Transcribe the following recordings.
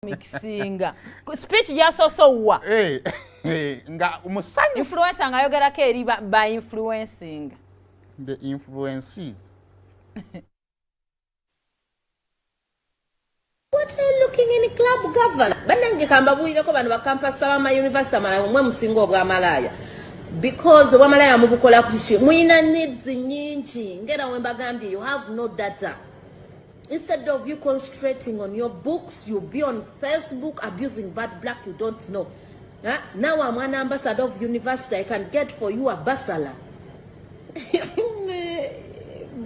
mixinga speech yasoso wa nga umusanyu influencer ngayogerako eri ba influencing the influences. What are you looking in club governor? Banange kamba bwireko bano ba campus ama university amala mwe musingo obwa malaya. Because obwa malaya mubukola kuchi muina needs nyingi ngera wembagambye you have no data. Instead of you concentrating on your books, you'll be on Facebook abusing bad black you don't know. Now I'm an ambassador of university. I can get for you a basala.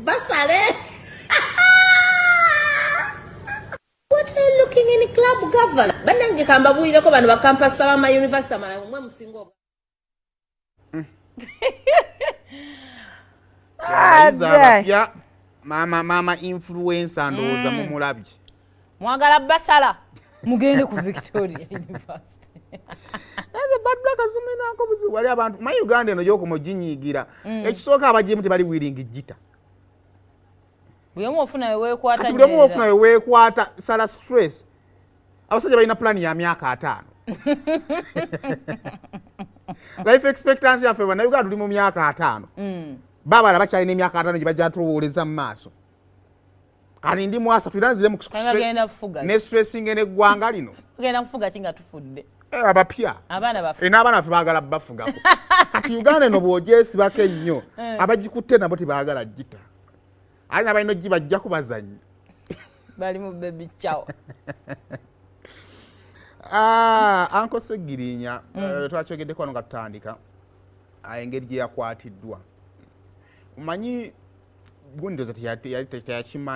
Basale? What are you looking in club governor? Banange kamba bwireko bano ba campus ama university amala mwe musingo. Mama influencer ndoza mumulabye. Mwagala basala mugende ku Victoria University. Eze bad black azumina nko buzi wali abantu my Uganda eno joko mojinyigira. Ekisooka abajimu tebali wiringi jita. Buyemu ofuna wekwata. Ati buyemu ofuna wekwata sala stress. Abasajja balina plan ya myaka 5. Life expectancy yafe bana Uganda tuli mu myaka 5. Baba abakyalina emyaka 5 gye bajja tuwoleza mu maaso. Kali ndi mwasa tulanzire mu ne stressing ene gwanga lino. Ogenda kufuga kinga tufudde. Abapya. Abaana bafu. N'abaana bafe baagala bafugako. Kati Uganda eno bw'ogyesi bake nnyo. Abagikutte nabo tebaagala gita. Ali n'abalina gi bajja kubazannya. Bali mu baby chow. Anko Segirinya twakyogeddeko wano nga tutandika engeri gye yakwatiddwa. Umanyi gundoza teyakima